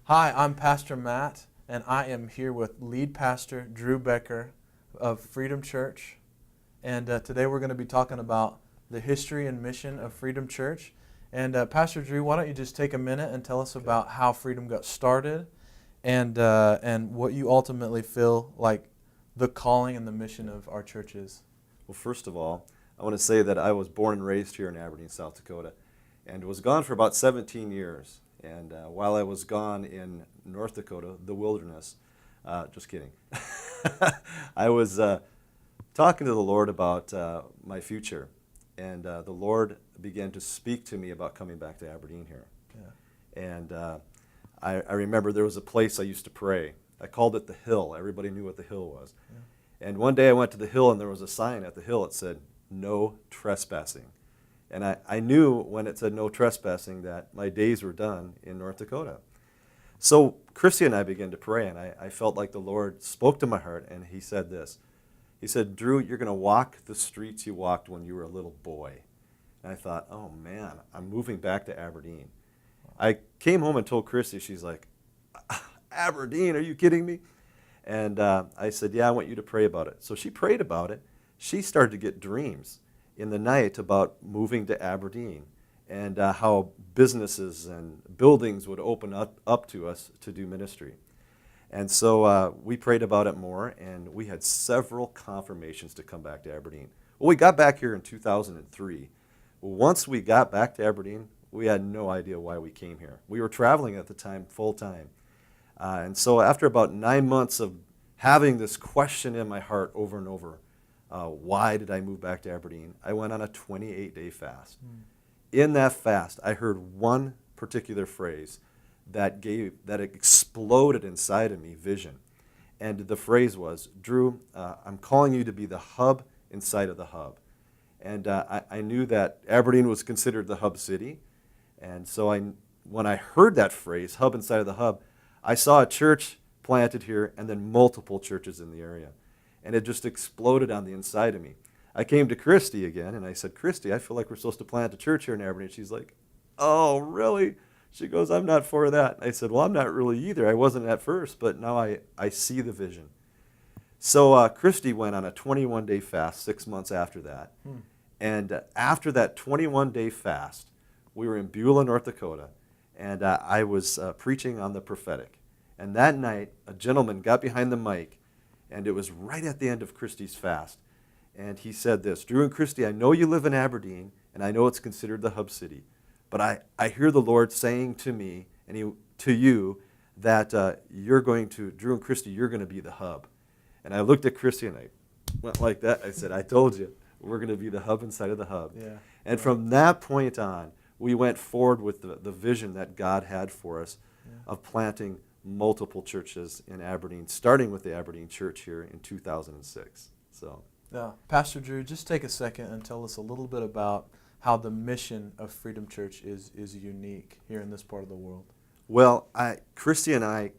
Hi, I'm Pastor Matt, and I am here with lead pastor Drew Becker of Freedom Church. And today we're going to be talking about the history and mission of Freedom Church. And Pastor Drew, why don't you just take a minute and tell us about how Freedom got started and what you ultimately feel like the calling and the mission of our church is. Well, first of all, I want to say that I was born and raised here in Aberdeen, South Dakota, and was gone for about 17 years. And while I was gone in North Dakota, the wilderness, just kidding, I was talking to the Lord about my future. And the Lord began to speak to me about coming back to Aberdeen here. Yeah. And I remember there was a place I used to pray. I called it the Hill. Everybody knew what the Hill was. Yeah. And one day I went to the Hill, and there was a sign at the Hill that said, "No trespassing." And I knew when it said no trespassing that my days were done in North Dakota. So Christy and I began to pray, and I felt like the Lord spoke to my heart, and he said this. He said, "Drew, you're going to walk the streets you walked when you were a little boy." And I thought, oh man, I'm moving back to Aberdeen. I came home and told Christy. She's like, "Aberdeen, are you kidding me?" And I said, "Yeah, I want you to pray about it." So she prayed about it. She started to get dreams in the night about moving to Aberdeen and how businesses and buildings would open up to us to do ministry. And so we prayed about it more, and we had several confirmations to come back to Aberdeen. Well, we got back here in 2003. Once we got back to Aberdeen, we had no idea why we came here. We were traveling at the time full time. And so after about 9 months of having this question in my heart over and over, why did I move back to Aberdeen? I went on a 28-day fast. In that fast, I heard one particular phrase that exploded inside of me, vision. And the phrase was, "Drew, I'm calling you to be the hub inside of the hub." And I knew that Aberdeen was considered the hub city. And so when I heard that phrase, hub inside of the hub, I saw a church planted here and then multiple churches in the area. And it just exploded on the inside of me. I came to Christy again, and I said, "Christy, I feel like we're supposed to plant a church here in Aberdeen." She's like, "Oh, really?" She goes, "I'm not for that." I said, "Well, I'm not really either. I wasn't at first, but now I see the vision." So Christy went on a 21-day fast 6 months after that. And after that 21-day fast, we were in Beulah, North Dakota, and I was preaching on the prophetic. And that night, a gentleman got behind the mic, and it was right at the end of Christy's fast. And he said this, "Drew and Christy, I know you live in Aberdeen, and I know it's considered the hub city, but I hear the Lord saying to me and to you that Drew and Christy, you're going to be the hub." And I looked at Christy, and I went like that. I said, "I told you, we're going to be the hub inside of the hub." Yeah. And from that point on, we went forward with the vision that God had for us of planting multiple churches in Aberdeen, starting with the Aberdeen Church here in 2006. So, Yeah. Pastor Drew, just take a second and tell us a little bit about how the mission of Freedom Church is unique here in this part of the world. well, Christy and I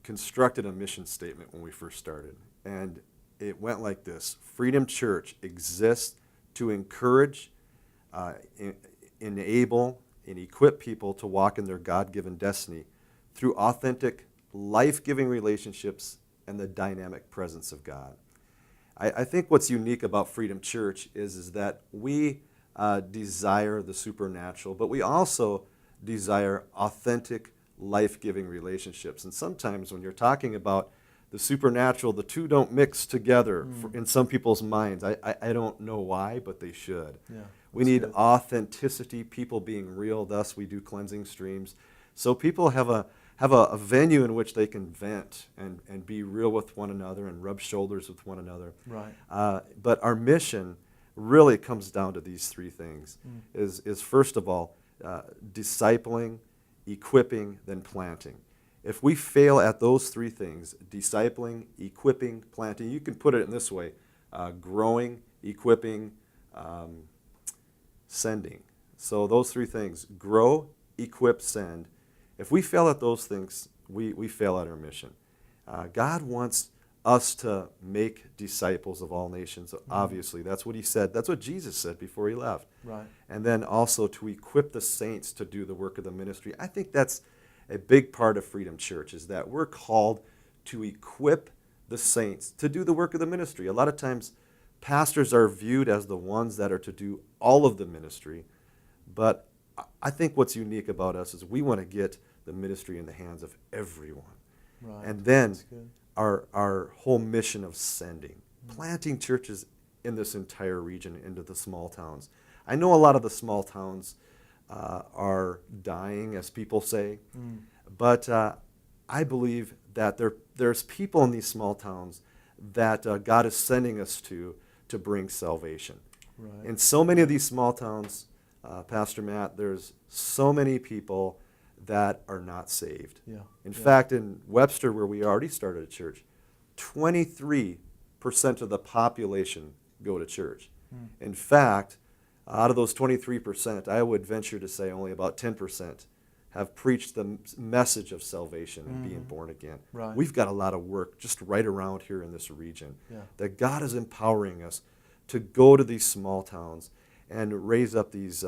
constructed a mission statement when we first started, and it went like this: Freedom Church exists to encourage, enable, and equip people to walk in their God-given destiny through authentic, life-giving relationships and the dynamic presence of God. I think what's unique about Freedom Church is that we desire the supernatural, but we also desire authentic, life-giving relationships. And sometimes when you're talking about the supernatural, the two don't mix together in some people's minds. I don't know why, but they should. Yeah, We need good. authenticity, people being real. Thus, we do cleansing streams. So people have a venue in which they can vent and be real with one another and rub shoulders with one another. Right. But our mission really comes down to these three things: is first of all discipling, equipping, then planting. If we fail at those three things, discipling, equipping, planting, you can put it in this way: growing, equipping, sending. So those three things: grow, equip, send. If we fail at those things, we fail at our mission. God wants us to make disciples of all nations. Obviously, that's what he said. That's what Jesus said before he left. Right. And then also to equip the saints to do the work of the ministry. I think that's a big part of Freedom Church is that we're called to equip the saints to do the work of the ministry. A lot of times, pastors are viewed as the ones that are to do all of the ministry, but I think what's unique about us is we want to get the ministry in the hands of everyone. Right. And then That's good. our whole mission of sending, planting churches in this entire region into the small towns. I know a lot of the small towns are dying, as people say, but I believe that there's people in these small towns that God is sending us to bring salvation. Right. In so many of these small towns, Pastor Matt, there's so many people that are not saved. Yeah. In Yeah. fact, in Webster, where we already started a church, 23% of the population go to church. In fact, out of those 23%, I would venture to say only about 10% have preached the message of salvation and being born again. Right. We've got a lot of work just right around here in this region Yeah. that God is empowering us to go to these small towns and raise up these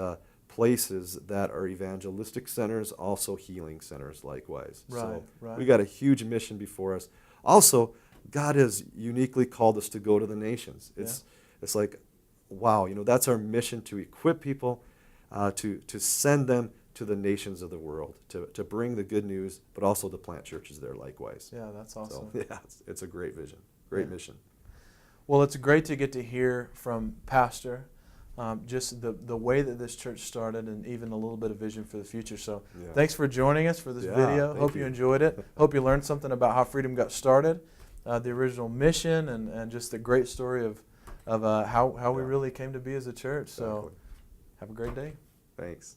places that are evangelistic centers, also healing centers likewise. Right, So right. we got a huge mission before us. Also, God has uniquely called us to go to the nations. It's like, wow, that's our mission, to equip people, to send them to the nations of the world, to bring the good news, but also to plant churches there likewise. Yeah, that's awesome. So, yeah, it's a great vision, great Yeah. mission. Well, it's great to get to hear from Pastor, just the way that this church started and even a little bit of vision for the future. So Yeah. thanks for joining us for this Yeah, video. thank Hope you you. enjoyed it. Hope you learned something about how Freedom got started, the original mission, and just the great story of how we Yeah. really came to be as a church. So Exactly. have a great day. Thanks.